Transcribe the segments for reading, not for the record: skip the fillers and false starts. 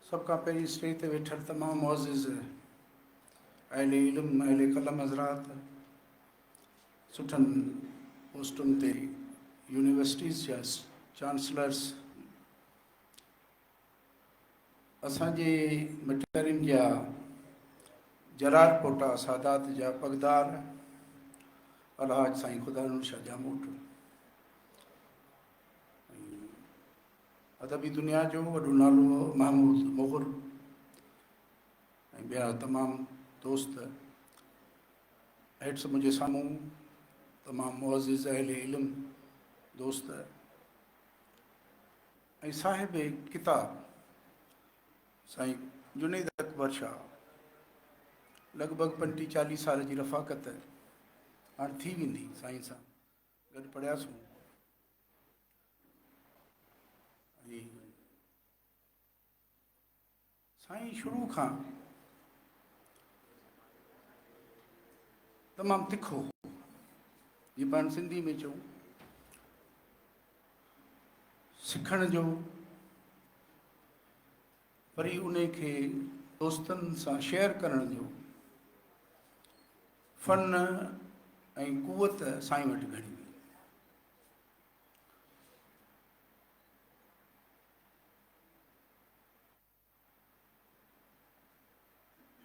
सब खां पहिरीं स्टेज ते वेठल तमामु मुअज़्ज़िज़ अहले इल्म अहले कलम हज़रात, सुठनि पोस्टुनि ते यूनिवर्सिटीज़ जा चांसलर्स, असांजे मटियारिन जा जरार पोटा सादात जा पगदार, अलहाज साईं ख़ुदानूर शाह जामूट, अदबी दुनिया जो वॾो नालो महमूद मुग़ुर ऐं ॿिया तमामु दोस्त, हेठि मुंहिंजे साम्हूं तमामु मुअज़्ज़िज़ अहले इल्म दोस्त ऐं साहिब किताब साईं जुनैद अकबर शाह, लॻभॻि 35-40 साल जी रफ़ाक़त हाणे थी वेंदी, साईं सां गॾु पढ़ियासीं। साईं शुरू खां तमामु तिखो, जीअं पाण सिंधी में चऊं, सिखण जो, वरी उन खे दोस्तनि सां शेयर करण जो फ़न ऐं कुवत साईं वटि घणी हुई।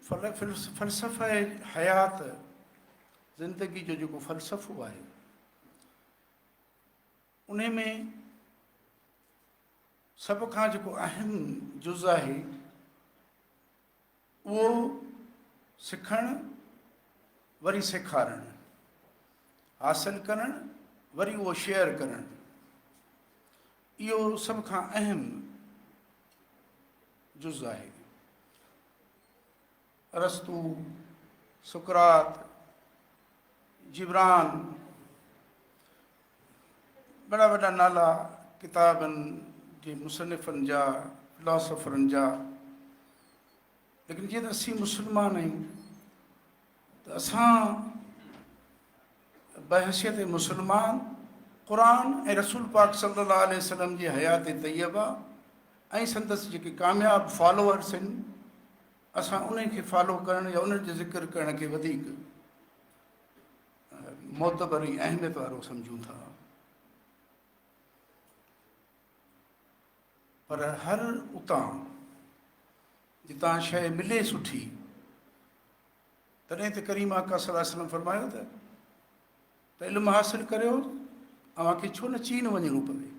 फ़लसफ़ा हयात, ज़िंदगी जो जेको फ़लसफ़ो आहे, उन में सभ खां जेको अहम जुज़ आहे उहो सिखणु, वरी सेखारणु, हासिलु करणु, वरी उहो शेयर करणु, इहो सभ खां अहम जुज़ आहे। अरस्तू, सुकरात, जिब्रान, वॾा वॾा नाला किताबनि जे मुसनिफ़नि जा, फिलासफ़रनि जा, लेकिन जीअं त असीं मुस्लमान आहियूं त असां बहसियत मुस्लमान क़ुरान ऐं रसूल पाक सल्लल्लाहु अलैहि वसल्लम जी हयात तैयबा ऐं संदसि जेके कामयाबु फॉलोअर्स आहिनि, असां उन खे फॉलो करण या उन जो ज़िक्र करण खे वधीक मोतबर ऐं अहमियत वारो सम्झूं था। पर हर उतां जितां शइ मिले सुठी, तॾहिं त करीम आका सल्लल्लाहु अलैहि वसल्लम फरमायो त इल्मु हासिलु करियो, अव्हांखे छो न चीन वञिणो पवे।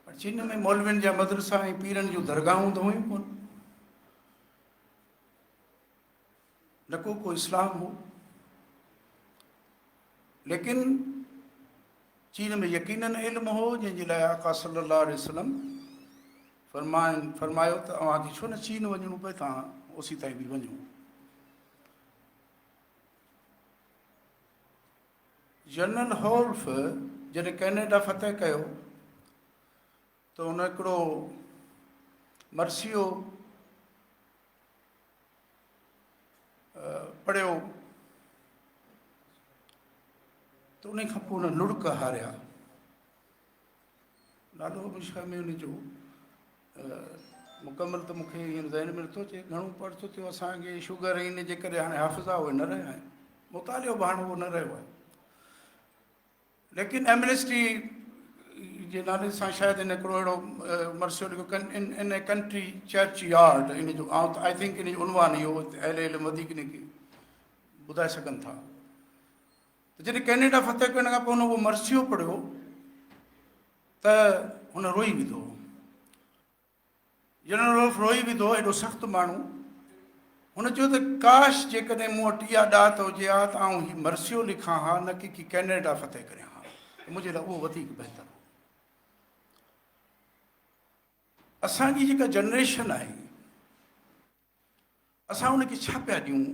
पर चीन में मौलवियुनि जा मदरसा ऐं पीरनि जूं दरगाहूं त हुयूं कोन, न को इस्लाम हो, लेकिन चीन में यकीनन इल्मु हो, जंहिंजे लाइ आका सल्लल्लाहु अलैहि वसल्लम फरमायो त अव्हांखे छो न चीन वञिणो पए, तव्हां ओसी ताईं बि वञो। जनरल हॉल्फ जॾहिं कैनेडा फ़तह कयो त हुन हिकिड़ो मर्सियो पढ़ियो त उन खां पोइ हुन लुड़क हारिया, नालो मुश्किल में हुनजो मुकमल त मूंखे हींअर ज़हन में नथो अचे, घणो पढ़तो थियो असांखे शुगर इन जे करे हाणे हाफ़िज़ा उहे न रहिया आहिनि, मुतालियो बि हाणे उहो न रहियो आहे। लेकिन एमनेस्टी जे नाले सां शायदि इन हिकिड़ो अहिड़ो मर्सियो लिखियो इन ए कंट्री चर्च यार्ड, इन जो आई थिंक इन जो उनवान इहो अहले इल्म वधीक इन खे ॿुधाए सघनि था। त जॾहिं कैनेडा फ़तह करण खां पोइ हुन उहो मर्सियो पढ़ियो त हुन रोई विधो, जनरल हॉल्फ रोई विधो, एॾो सख़्तु माण्हू। हुन चयो त काश जेकॾहिं मूं वटि इहा ॾात हुजे हा त आउं हीउ मर्सियो लिखां हा, न की कैनेडा फ़तह करियां हा, मुंहिंजे लाइ उहो वधीक बहितरु हो। असांजी जेका जनरेशन आहे, असां उनखे छा पिया ॾियूं?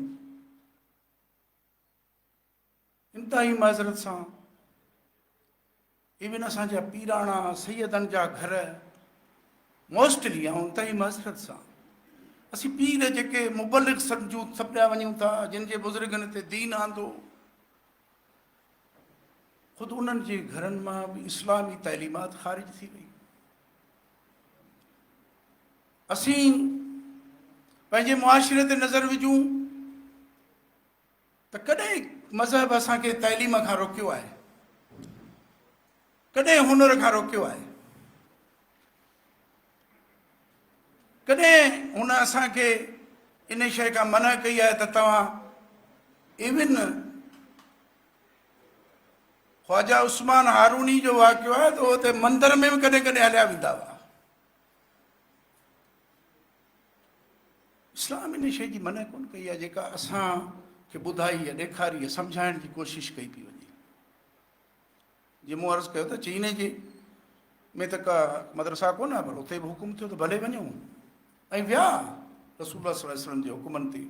इंतिहाई माज़रत सां इवन असांजा पीराणा सैयदनि जा घर मोस्टली, ऐं इंतिहाई माज़रत सां असीं पीर जेके मुबलिग सम्झूं सभु पिया वञूं था, जिन जे बुज़ुर्गनि ते दीन आंदो, ख़ुदि उन्हनि जे घरनि मां बि इस्लामी तइलीमात ख़ारिज थी वई। असीं पंहिंजे मुआशिरे ते नज़र विझूं त कॾहिं मज़हब असांखे तइलीम खां रोकियो आहे, कॾहिं हुनर खां रोकियो आहे, कॾहिं हुन असांखे इन शइ खां मना कई आहे त तव्हां इवन ख्वाजा उस्मान हारूनी जो वाक़ियो आहे त हुते मंदर में बि कॾहिं कॾहिं हलिया वेंदा हुआ। इस्लाम इन शइ जी मना कोन कई आहे जेका असांखे ॿुधाई आहे, ॾेखारी आहे, सम्झाइण जी कोशिशि कई पई वञे। जीअं मूं अर्ज़ु कयो त चीन जे में त का मदरसा कोन आहे, पर उते बि हुकुम थियो त भले वञूं, ऐं विया रसूल सल्लल्लाहु अलैहि वसल्लम जे हुकुमनि ते।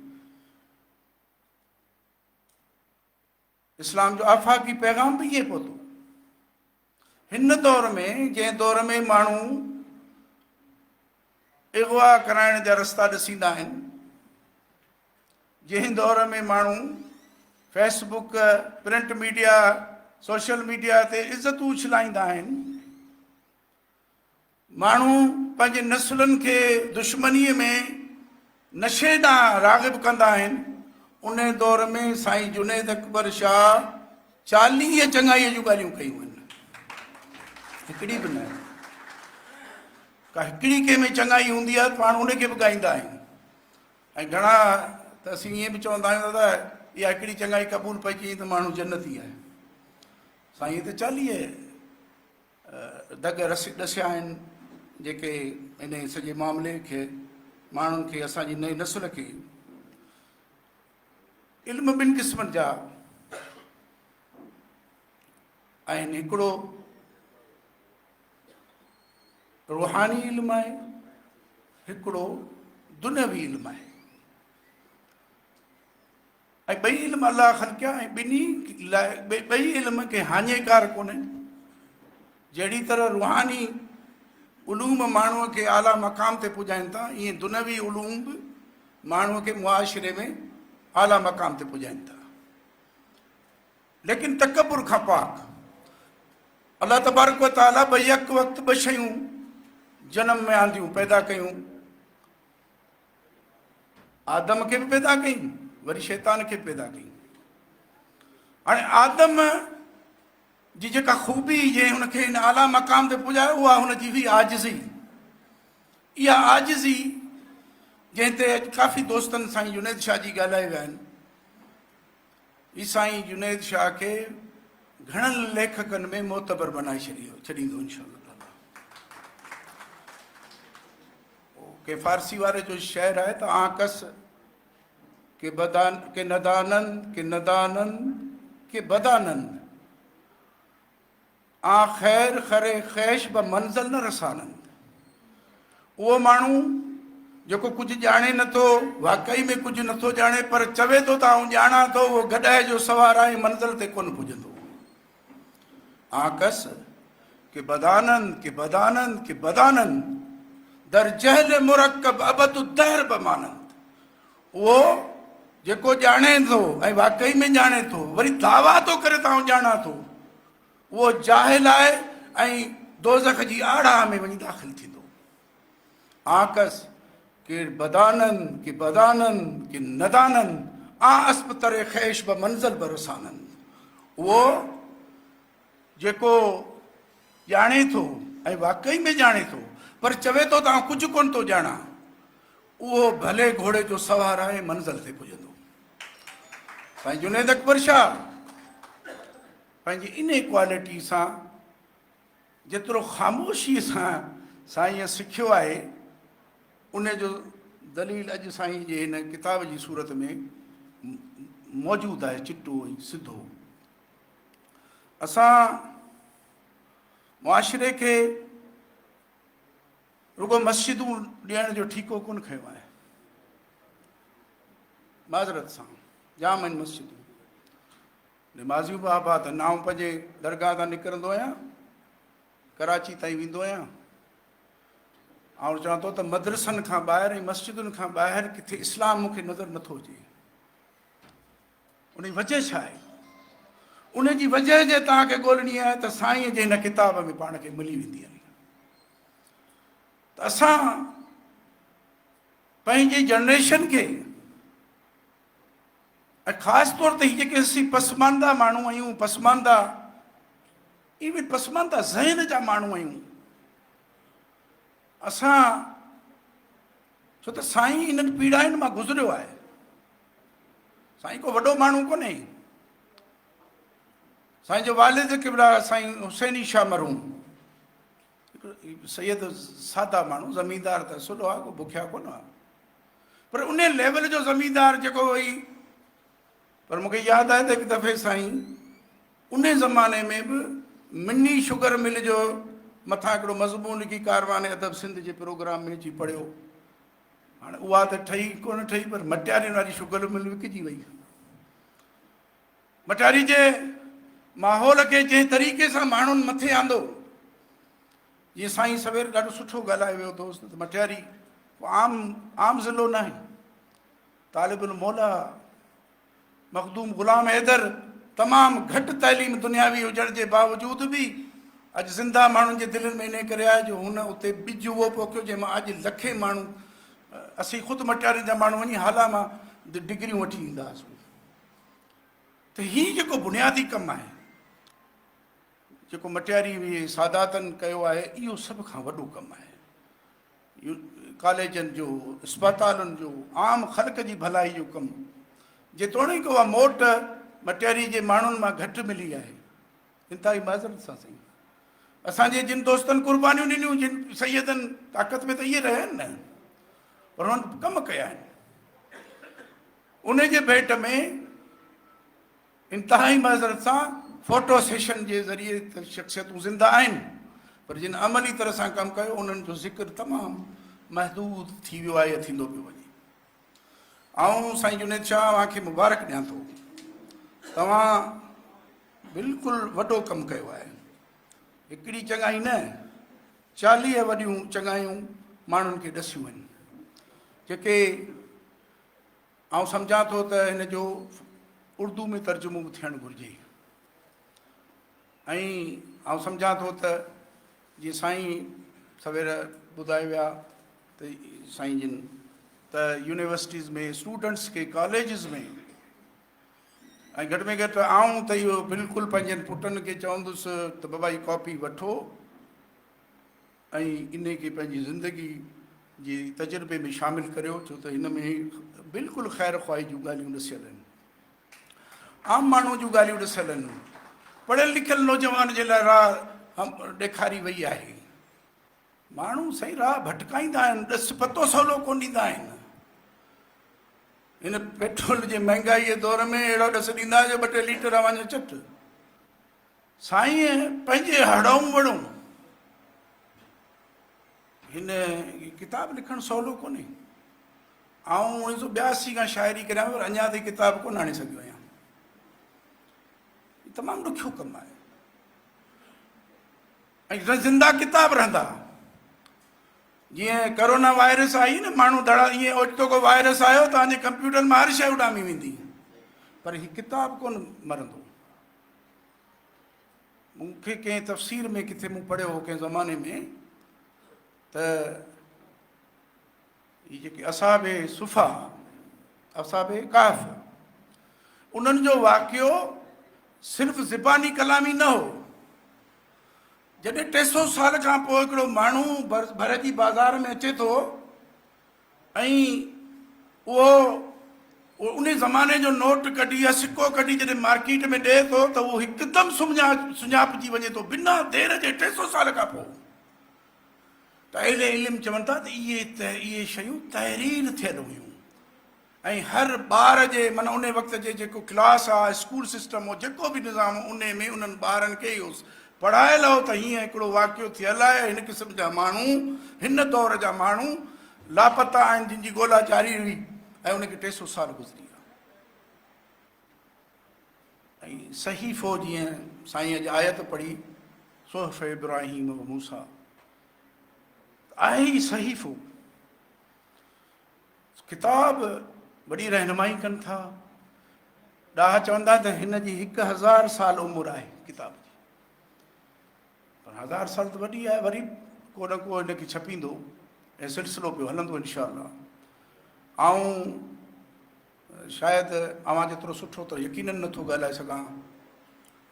इस्लाम जो आफ़ाक़ी पैगाम बि इहे पहुतो। हिन दौर में, जंहिं दौर में माण्हू अगवा कराइण जा रस्ता ॾिसींदा आहिनि, जंहिं दौर में माण्हू Facebook, print media, social media ते इज़तूं उछलाईंदा आहिनि, माण्हू पंहिंजे नस्लनि खे दुश्मनीअ में नशे ॾांहुं राग़िब कंदा आहिनि, उन दौर में साईं जुनैद अकबर शाह 40 चङाईअ जूं ॻाल्हियूं कयूं आहिनि। हिकिड़ी बि न, का हिकिड़ी कंहिं में चङाई हूंदी आहे त पाण उनखे बि ॻाईंदा आहियूं। ऐं घणा त असीं ईअं बि चवंदा आहियूं दादा इहा हिकिड़ी चङाई क़बूल पइजी त माण्हू जन्नती आहे। साईं त 40 दग ॾसिया आहिनि जेके इन सॼे मामले खे, माण्हुनि खे, असांजी नई नस्ल खे। इल्म ॿिनि क़िस्मनि जा आहिनि, हिकिड़ो रूहानी इल्मु आहे, हिकिड़ो दुनियावी इल्मु आहे। ऐं ॿई इल्म अलाह ख़लक़िया, ऐं ॿिन्ही लाइ ॿई इल्म खे हाञेकार कोन्हे। जहिड़ी तरह रूहानी उलूम माण्हूअ खे आला मक़ाम ते पुॼाइनि था, ईअं दुनियावी उलूम बि माण्हूअ खे मुआशिरे में आला मक़ाम ते पुॼाइनि था। लेकिन तकबुर खां पाक अलाह तबारक व तआला ॿ यक वक़्तु 2 शयूं जनम में आंदियूं, पैदा कयूं। आदम खे बि पैदा कयूं, वरी शैतान खे पैदा कयूं। हाणे आदम जी जेका ख़ूबी जंहिं हुनखे हिन आला मक़ाम ते पुॼायो, उहा हुनजी हुई आजिज़ी। इहा आजिज़ी जंहिं ते अॼु काफ़ी दोस्तनि साईं जुनैद शाह जी ॻाल्हाए विया आहिनि। ही साईं जुनैद शाह खे घणनि लेखकनि में मोतबर बनाए छॾींदो इंशाअल्लाह। के फारसी वारे जो शेर आहे त आकस के नदानंद के नदानंद के बदानंद आ ख़ैर खरे ख़ैश ब मंज़िल न रसानंद। उहो माण्हू जेको कुझु ॼाणे नथो, वाक़ई में कुझु नथो ॼाणे, पर चवे थो त आउं ॼाणा थो, उहो गॾाए जो सवार आहे, मंज़िल ते कोन पुॼंदो। आकस के बदानंद के बदानंद के बदानंद दर जहल मुरक्कब अबद दहर बमानंद। उहो जेको ॼाणे थो ऐं वाक़ई में ॼाणे थो, वरी दावा थो करे त आउं ॼाणा थो, उहो जाहिल आहे ऐं दोज़ख जी आड़ा में वञी दाख़िल थींदो। आकस के बदानंद के बदानंद के नदानंद आ अस्पतरे ख़ैश ब मंज़िल ब रसानंद। उहो जेको ॼाणे थो ऐं वाक़ई में ॼाणे थो, पर चवे थो त आउं कुझु कोन थो ॼाणा, उहो भले घोड़े जो सवार आहे, मंज़िल ते पुॼंदो। साईं जुनैद अकबर शाह पंहिंजी इन क्वालिटी सां जेतिरो ख़ामोशीअ सां साईं सिखियो आहे, उन जो दलील अॼु साईं जे हिन किताब जी सूरत में मौजूदु आहे, चिटो ऐं सिधो। असां मुआशिरे खे रुगो मस्जिदूं ॾियण जो ठीको कोन खयो आहे। माज़रत सां जाम आहिनि मस्जिदूं। निमाज़ियूं बि आबाद आहिनि। आउं पंहिंजे दरगाह तां निकिरंदो आहियां, कराची ताईं वेंदो आहियां, ऐं चवां थो त मदरसनि खां ॿाहिरि ऐं मस्जिदुनि खां ॿाहिरि किथे इस्लाम मूंखे नज़र नथो अचे। उन जी वजह छा आहे? उन जी वजह जे तव्हांखे ॻोल्हणी आहे त साईं जे हिन किताब में पाण खे मिली वेंदी आहे। त असां पंहिंजी जनरेशन खे, ऐं ख़ासि तौर ते हीअ जेके असीं पसमानदा माण्हू आहियूं, पसमानदा इवन पसमानदा ज़हन जा माण्हू आहियूं, असां छो त साईं इन्हनि पीड़ाइनि मां गुज़रियो आहे। साईं को वॾो माण्हू कोन्हे। साईं जो वालिद किबला साईं हुसैनी शाह मरहूम, सैयद सादा माण्हू, ज़मींदार त सुठो आहे, को बुखिया कोन आहे, पर उन लेवल जो ज़मींदार जेको हुई। पर मूंखे यादि आहे त हिकु दफ़े साईं उन ज़माने में बि मिनी शुगर मिल जो मथां हिकिड़ो मज़मून लिखी कारवान अदब सिंध जे प्रोग्राम में अची पढ़ियो। हाणे उहा त ठही कोन ठही, पर मटियारियुनि वारी शुगर मिल विकिजी वई। मटियारी जे माहौल खे जंहिं तरीक़े सां माण्हुनि मथे आंदो, जीअं साईं सवेर ॾाढो सुठो ॻाल्हाए वियो दोस्त, त मटियारी आम ज़िलो न आहे। तालिबुल मौला मखदूम ग़ुलाम हैदर तमामु घटि तइलीम दुनियावी हुजण जे बावजूदि बि अॼु ज़िंदा माण्हुनि जे दिलनि में इन करे आहे जो हुन उते ॿिज उहो पोखियो जंहिंमां अॼु लखे माण्हू, असीं ख़ुदि मटियारियुनि जा माण्हू वञी हाला मां डिग्रियूं वठी ईंदा हुआसीं। त हीउ जेको बुनियादी कमु आहे, जेको मटियारी सादातनि कयो आहे, इहो सभ खां वॾो कमु आहे। इहो कॉलेजनि जो, अस्पतालुनि जो, आम ख़ल्क़ जी भलाई जो कमु, जेतोणीकि उहा मोट मटियारी जे माण्हुनि मां घटि मिली आहे। इंतिहाई माज़रत सां साईं, असांजे जिन दोस्तनि क़ुर्बानियूं ॾिनियूं, जिन सैयदनि, ताक़त में त इहे रहिया आहिनि न, पर हुननि कमु कया आहिनि। उन जे भेट में इंतिहाई माज़रत सां फोटो सेशन जे ज़रिए त शख़्सियतूं ज़िंदा आहिनि, पर जिन अमली तरह सां कमु कयो उन्हनि जो ज़िक्र तमामु महदूद थी वियो आहे या थींदो पियो वञे। ऐं साईं जुनेद शाह तव्हांखे मुबारक ॾियां थो, तव्हां बिल्कुलु वॾो कमु कयो आहे। हिकिड़ी चङाई न, 40 वॾियूं चङायूं माण्हुनि खे ॾसियूं आहिनि, जेके आउं सम्झां थो त हिन जो उर्दू में तर्जुमो बि थियणु घुरिजे। ऐं आउं सम्झां थो त जीअं साईं सवेर ॿुधाए विया त साईं जिन त यूनिवर्सिटीज़ में स्टूडेंट्स खे, कॉलेजिस में, ऐं घटि में घटि आऊं त इहो बिल्कुलु पंहिंजनि पुटनि खे चवंदुसि त बाबा ही कॉपी वठो ऐं इन खे पंहिंजी ज़िंदगी जे तजुर्बे में शामिलु करियो, छो त हिन में बिल्कुलु ख़ैर ख़्वाही जूं ॻाल्हियूं ॾसियल आहिनि, आम माण्हू जूं ॻाल्हियूं ॾसियल आहिनि। पढ़ियल लिखियल नौजवान जे लाइ राह ॾेखारी वई आहे। माण्हू सही राह भटकाईंदा आहिनि, ॾस पतो सवलो कोन ॾींदा आहिनि। हिन पेट्रोल जे महांगाई जे दौर में अहिड़ो ॾस ॾींदा जो 2-3 लीटर वञो चट। साईं पंहिंजे हड़ऊं वड़ूं, हिन किताब लिखणु सवलो कोन्हे। आऊं 1982 खां शाइरी करियां, पर अञा ताईं किताब कोन आणे सघियो आहियां। तमामु ॾुखियो कमु आहे, ऐं ज़िंदा किताब रहंदा। जीअं कोरोना वायरस आई न, माण्हू धड़ा ईअं ओचितो को वायरस आयो तव्हांजे कंप्यूटर में हर शइ उॾामी वेंदी, पर हीउ किताब कोन मरंदो। मूंखे कंहिं तफ़सीर में किथे मूं पढ़ियो हो कंहिं ज़माने में त हीअ जेके असाबे सुफ़ा, असाबे काफ़, उन्हनि जो वाक़ियो सिर्फ़ु ज़बानी कलामी न हो। जॾहिं 300 साल खां पोइ हिकिड़ो माण्हू भर जी बाज़ार में अचे थो ऐं उहो उन ज़माने जो नोट कढी या सिक्को कढी जॾहिं मार्केट में ॾिए थो त उहो हिकदमि सुञापजी वञे थो बिना देर जे 300 साल खां पोइ। त अहिड़े इल्मु चवनि था त इहे शयूं तहरीर थियल हुयूं, ऐं हर ॿार जे माना उन वक़्त जे जेको क्लास आहे, स्कूल सिस्टम हो, जेको बि निज़ाम उन में उन्हनि ॿारनि खे इहो पढ़ायल हो त हीअं हिकिड़ो वाक़ियो थियल आहे। हिन क़िस्म जा माण्हू, हिन दौर जा माण्हू लापता आहिनि, जिन जी ॻोल्हा जारी हुई, ऐं उनखे 300 साल गुज़री विया। ऐं सहीफ़ो, जीअं साईं अॼु आयत पढ़ी, सुहफ़ इब्राहिम व मूसा, आहे ई सहीफ़ो। किताब वॾी रहनुमाई कनि था। ॾाह चवंदा त हिन जी 1000 साल उमिरि आहे किताब जी, पर 1000 साल त वॾी आहे। वरी को न को हिनखे छपींदो ऐं सिलसिलो पियो हलंदो इनशा अल्लाह। शायदि अवां जेतिरो सुठो त यकीनन नथो ॻाल्हाए सघां,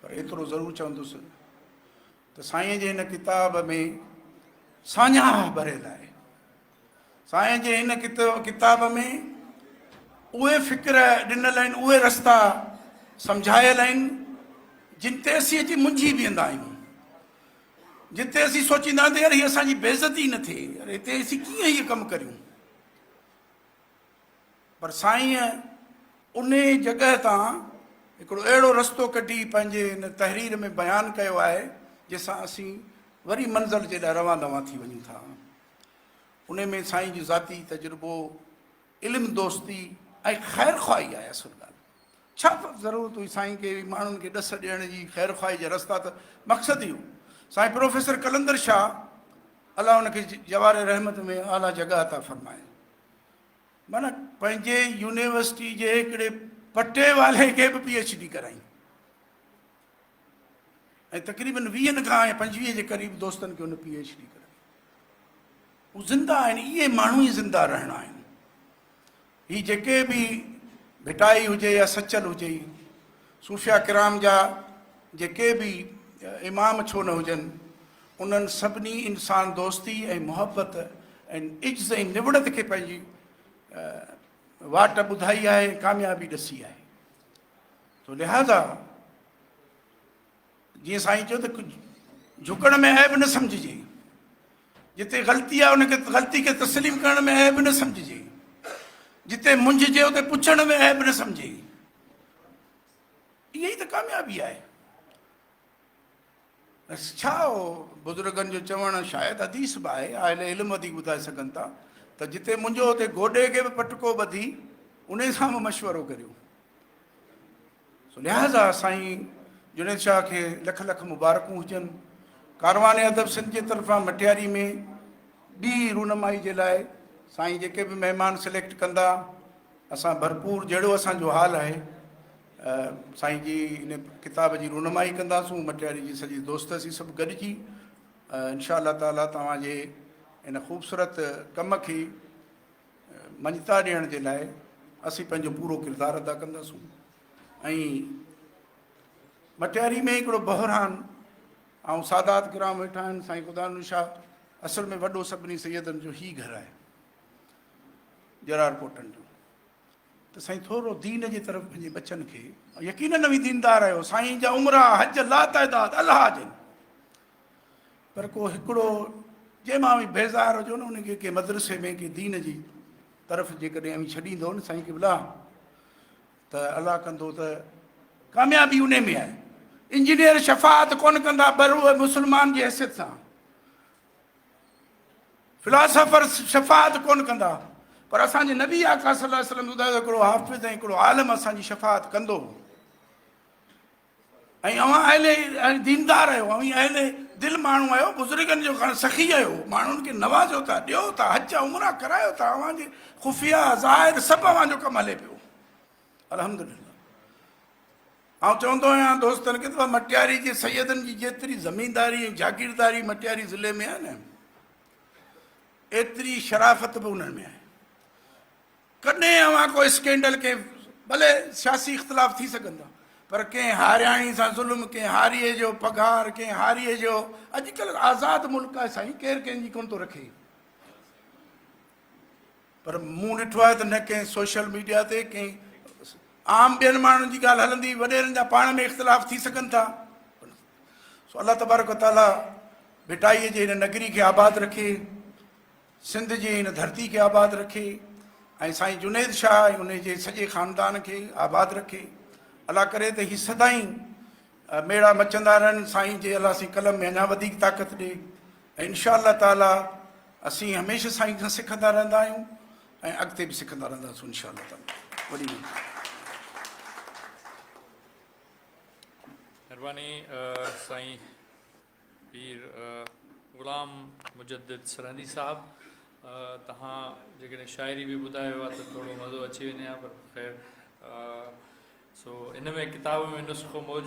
पर एतिरो ज़रूरु चवंदुसि त साईं जे हिन किताब में साञा भरियल आहे। साईं जे हिन किताब में उहे फ़िक्र ॾिनल आहिनि, उहे रस्ता सम्झायल आहिनि जिन ते असीं अची मुंझी बीहंदा आहियूं, जिते असीं सोचींदा आहियूं यार हीअ असांजी बेइज़ती न थिए, यार हिते असीं कीअं इहे कमु करियूं। पर साईं उन जॻह तां हिकिड़ो अहिड़ो रस्तो कढी पंहिंजे हिन तहरीर में बयानु कयो आहे जंहिंसां असीं वरी मंज़िल जे लाइ रवां दवां थी वञूं था। उन में साईं जो ज़ाती तजुर्बो, इल्मु दोस्ती ऐं ख़ैर ख़्वाही आहे। असुल ॻाल्हि छा ज़रूरत हुई साईं खे माण्हुनि खे ॾस ॾियण जी, ख़ैर ख़्वाही जा रस्ता त मक़सदु ई हो। साईं प्रोफेसर कलंदर शाह अलाह हुनखे जवार रहमत में आला जॻह अता फरमाए, माना पंहिंजे यूनिवर्सिटी जे हिकिड़े पटे वाले खे बि PhD कराई ऐं तक़रीबन 20 खां 25 जे क़रीब दोस्तनि खे हुन PhD कराई। हू ज़िंदा आहिनि, इहे माण्हू ई ज़िंदा रहणा आहिनि। ही जेके बि भिटाई हुजे या सचल हुजे, सूफ़िया किराम जा जेके बि इमाम छो न हुजनि, उन्हनि सभिनी इंसान दोस्ती ऐं मुहबत ऐं इज़्ज़त ऐं निबड़त खे पंहिंजी वाट ॿुधाई आहे, कामयाबी ॾसी आहे। तो लिहाज़ा जीअं साईं चयो त झुकण में ऐब न सम्झिजे, जिते ग़लती आहे उनखे ग़लती खे तस्लीम करण में ऐब न सम्झिजे, जिते मुंझिजे उते पुछण में ऐब न सम्झे। इहा ई त कामयाबी आहे। छा हो बुज़ुर्गनि जो चवणु, शायदि हदीस बि आहे, आयल इल्मु वधीक ॿुधाए सघनि था त जिते मुंहिंजो उते गोॾे खे बि पटको ॿधी उन सां बि मशवरो करियो। लिहाज़ा साईं जुनेद शाह खे लख लख मुबारकूं हुजनि। कारवान अदब सिंध जे तरफ़ां मटियारी में ॿी रूनमाई जे लाइ साईं जेके बि महिमान सिलेक्ट कंदा, असां भरपूर जहिड़ो असांजो हाल आहे साईं जी इन किताब जी रूनमाई कंदासूं। मटियारी जी सॼी दोस्त असीं सभु गॾिजी इंशा अल्लाह ताला तव्हांजे इन ख़ूबसूरत कम खे मञता ॾियण जे लाइ असीं पंहिंजो पूरो किरदारु अदा कंदासूं। ऐं मटियारी में हिकिड़ो बहरान ऐं सादात किराम वेठा आहिनि। साईं ख़ुदानुर शाह असल में वॾो सभिनी सैयदनि जो ई घर आहे, जरार कोटनि जो। त साईं थोरो दीन जे तरफ़ पंहिंजे बचनि खे, यकीनन बि दीनदार आहियो, साईं जा उमिरा हज ला तइदाद अलाह जन, पर को हिकिड़ो जंहिंमां बि बेज़ार हुजो न, उनखे के मदरसे में के दीन जी तरफ़ जेकॾहिं छॾींदो न साईं क़िबला, त अलाह कंदो त कामयाबी उन में आहे। इंजीनियर शफ़ात कोन कंदा पर उहे मुस्लमान जी हैसियत सां, फिलासफर शफ़ात कोन कंदा, पर असांजे नबी आका सल्लल्लाहु अलैहि वसल्लम ॿुधायो हिकिड़ो हाफ़िज़ ऐं हिकिड़ो आलिम असांजी शफ़ात कंदो। ऐं अवां अहले दीनदार आहियो, अवी अहले दिलि माण्हू आहियो, बुज़ुर्गनि जो सखी आहियो, माण्हुनि खे नवाज़ो था, ॾियो था, हज उमरा करायो था, अव्हांजे ख़ुफ़िया ज़ाहिर सभु अव्हांजो कमु हले पियो, अल्हम्दुलिल्लाह। ऐं चवंदो आहियां दोस्तनि खे त मटियारी जे सैयदनि जी जेतिरी ज़मीनदारी ऐं जागीरदारी मटियारी ज़िले में आहे न, एतिरी शराफ़त बि उन्हनि में आहे। कॾहिं अव्हां को स्कैंडल के भले सियासी इख़्तिलाफ़ थी सघंदा, पर कंहिं हारियाणी सां ज़ुल्म, कंहिं हारीअ जो पघार, कंहिं हारीअ जो, अॼुकल्ह आज़ादु मुल्क आहे साईं, केरु कंहिंजी कोन थो रखे। पर मूं ॾिठो आहे त न कंहिं सोशल मीडिया ते कंहिं आम ॿियनि माण्हुनि जी ॻाल्हि हलंदी, वॾेरनि जा पाण में इख़्तिलाफ़ थी सघनि था। सो अलाह तबारक ताला भिटाईअ जे हिन नगरी खे आबादु रखे, सिंध जी हिन धरती खे आबादु रखे, ऐं साईं जुनेद शाह ऐं उन जे सॼे ख़ानदान खे आबादु रखे। अलाह करे त हीअ सदाईं मेड़ा मचंदा रहनि, साईं जे अलाह साईं कलम में अञा वधीक ताक़त ॾे, ऐं इंशा अल्लाह ताला असीं हमेशह साईं खां सिखंदा रहंदा आहियूं ऐं अॻिते बि सिखंदा रहंदासीं इंशा अल्लाह ताला। वॾी महिरबानी साईं पीर ग़ुलाम मुजद्दिद सरहंदी साहब, तव्हां जेकॾहिं शाइरी बि ॿुधायो आहे त थोरो मज़ो अची वञे हा, पर ख़ैर सो इन में किताब में नुस्ख़ो मौजूदु